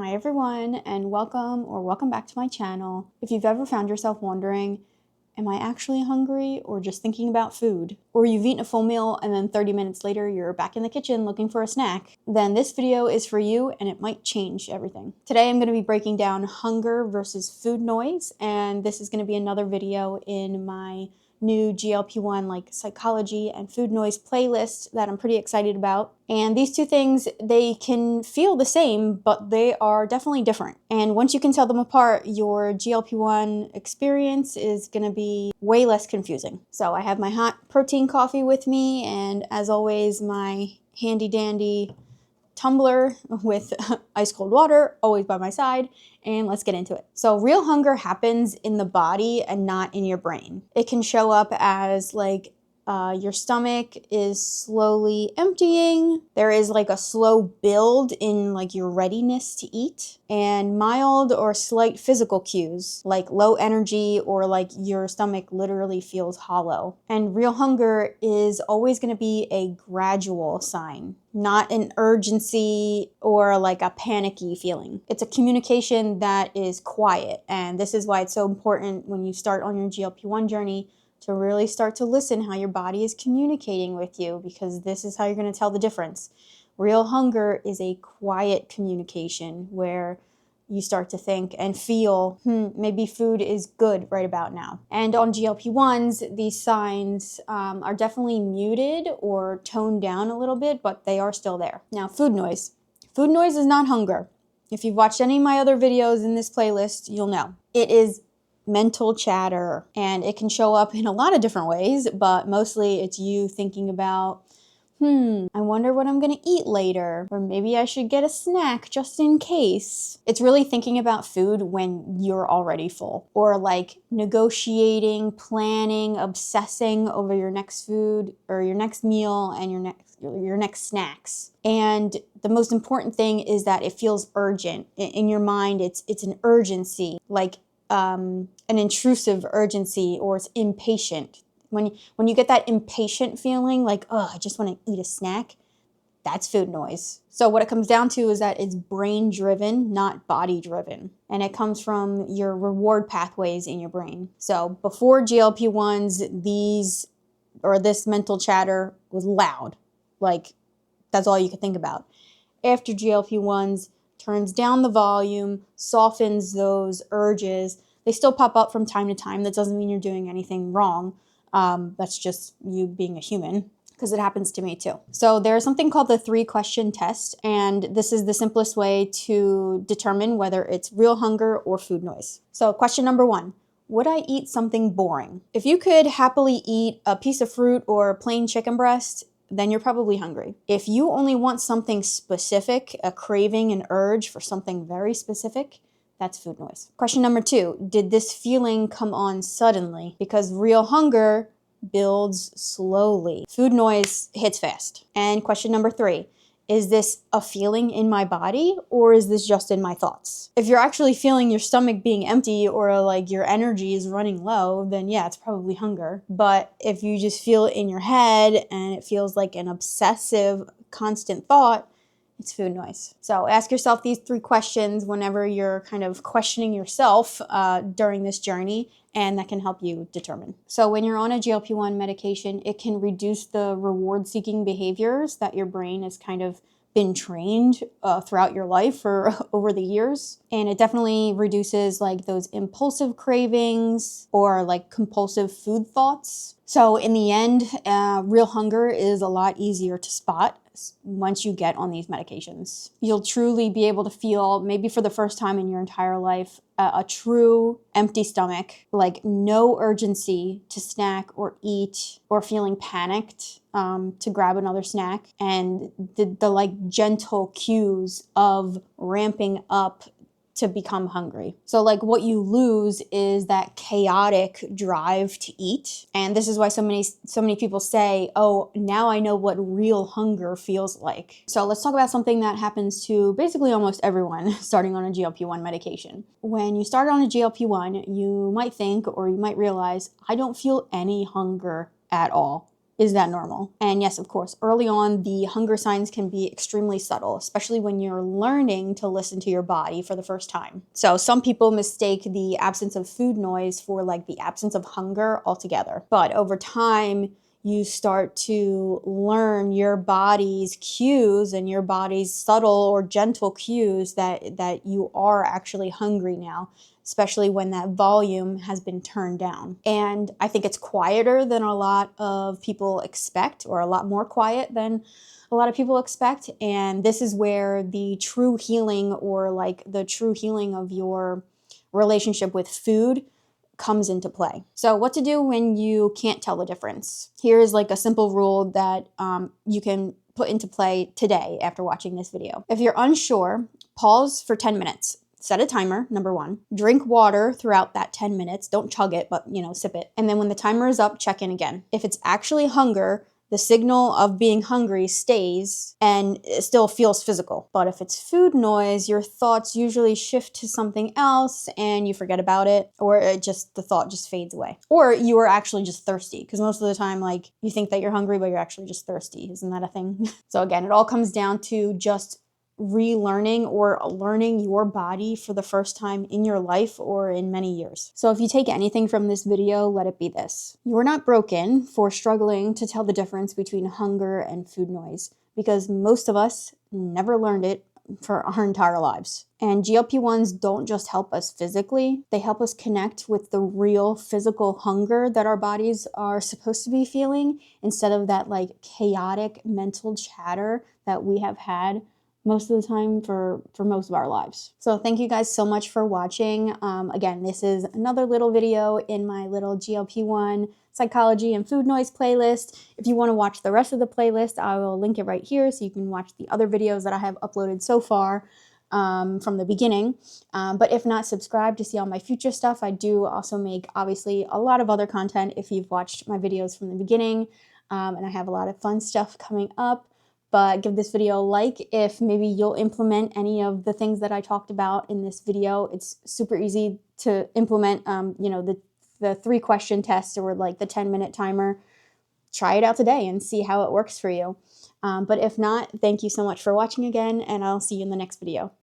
Hi everyone, and welcome back to my channel. If you've ever found yourself wondering, am I actually hungry or just thinking about food? Or you've eaten a full meal and then 30 minutes later you're back in the kitchen looking for a snack, then this video is for you and it might change everything. Today I'm going to be breaking down hunger versus food noise, and this is going to be another video in my new GLP-1 psychology and food noise playlist that I'm pretty excited about. And these two things, they can feel the same, but they are definitely different. And once you can tell them apart, your GLP-1 experience is going to be way less confusing. So I have my hot protein coffee with me, and as always, my handy dandy tumbler with ice cold water always by my side, and let's get into it. So real hunger happens in the body and not in your brain. It can show up as your stomach is slowly emptying. There is a slow build in your readiness to eat, and mild or slight physical cues like low energy or your stomach literally feels hollow. And real hunger is always going to be a gradual sign, not an urgency or a panicky feeling. It's a communication that is quiet, and this is why it's so important when you start on your GLP-1 journey to really start to listen how your body is communicating with you, because this is how you're going to tell the difference. Real hunger is a quiet communication where you start to think and feel, maybe food is good right about now. And on GLP-1s, these signs are definitely muted or toned down a little bit, but they are still there. Now, food noise. Food noise is not hunger. If you've watched any of my other videos in this playlist, you'll know. It is mental chatter, and it can show up in a lot of different ways, but mostly it's you thinking about, I wonder what I'm gonna eat later, or maybe I should get a snack just in case. It's really thinking about food when you're already full, or negotiating, planning, obsessing over your next food or your next meal and your next snacks. And the most important thing is that it feels urgent. In your mind, it's an urgency, an intrusive urgency, or it's impatient. When you get that impatient feeling, I just want to eat a snack, that's food noise. So what it comes down to is that it's brain driven, not body driven. And it comes from your reward pathways in your brain. So before GLP-1s, this mental chatter was loud. That's all you could think about. After GLP-1s, turns down the volume, softens those urges. They still pop up from time to time. That doesn't mean you're doing anything wrong. That's just you being a human, because it happens to me too. So there's something called the 3-question test, and this is the simplest way to determine whether it's real hunger or food noise. So question number 1, would I eat something boring? If you could happily eat a piece of fruit or plain chicken breast, then you're probably hungry. If you only want something specific, a craving, an urge for something very specific, that's food noise. Question number 2, did this feeling come on suddenly? Because real hunger builds slowly. Food noise hits fast. And question number 3, is this a feeling in my body, or is this just in my thoughts? If you're actually feeling your stomach being empty, or your energy is running low, then yeah, it's probably hunger. But if you just feel it in your head and it feels like an obsessive, constant thought, it's food noise. So ask yourself these 3 questions whenever you're kind of questioning yourself during this journey, and that can help you determine. So when you're on a GLP-1 medication, it can reduce the reward-seeking behaviors that your brain has kind of been trained throughout your life or over the years. And it definitely reduces those impulsive cravings or compulsive food thoughts. So in the end, real hunger is a lot easier to spot once you get on these medications. You'll truly be able to feel, maybe for the first time in your entire life, a true empty stomach, no urgency to snack or eat, or feeling panicked to grab another snack, and the gentle cues of ramping up to become hungry. So what you lose is that chaotic drive to eat. And this is why so many people say, oh, now I know what real hunger feels like. So let's talk about something that happens to basically almost everyone starting on a GLP-1 medication. When you start on a GLP-1, you might think, or you might realize, I don't feel any hunger at all. Is that normal? And yes, of course, early on, the hunger signs can be extremely subtle, especially when you're learning to listen to your body for the first time. So some people mistake the absence of food noise for like the absence of hunger altogether. But over time, you start to learn your body's cues and your body's subtle or gentle cues that you are actually hungry now, especially when that volume has been turned down. And I think it's quieter than a lot of people expect, or a lot more quiet than a lot of people expect. And this is where the true healing, or like the true healing of your relationship with food, comes into play. So what to do when you can't tell the difference? Here's like a simple rule that you can put into play today after watching this video. If you're unsure, pause for 10 minutes. Set a timer, number one. Drink water throughout that 10 minutes. Don't chug it, but sip it. And then when the timer is up, check in again. If it's actually hunger, the signal of being hungry stays and it still feels physical. But if it's food noise, your thoughts usually shift to something else and you forget about it, or the thought just fades away. Or you are actually just thirsty, because most of the time, like, you think that you're hungry, but you're actually just thirsty. Isn't that a thing? So again, it all comes down to just relearning or learning your body for the first time in your life or in many years. So if you take anything from this video, let it be this. You're not broken for struggling to tell the difference between hunger and food noise, because most of us never learned it for our entire lives. And GLP-1s don't just help us physically, they help us connect with the real physical hunger that our bodies are supposed to be feeling, instead of that like chaotic mental chatter that we have had most of the time for most of our lives. So thank you guys so much for watching. Again, this is another little video in my little GLP-1 psychology and food noise playlist. If you want to watch the rest of the playlist, I will link it right here so you can watch the other videos that I have uploaded so far from the beginning. But if not, subscribe to see all my future stuff. I do also make, obviously, a lot of other content if you've watched my videos from the beginning, and I have a lot of fun stuff coming up. But give this video a like if maybe you'll implement any of the things that I talked about in this video. It's super easy to implement, the 3-question test, or like the 10-minute timer. Try it out today and see how it works for you. But if not, thank you so much for watching again, and I'll see you in the next video.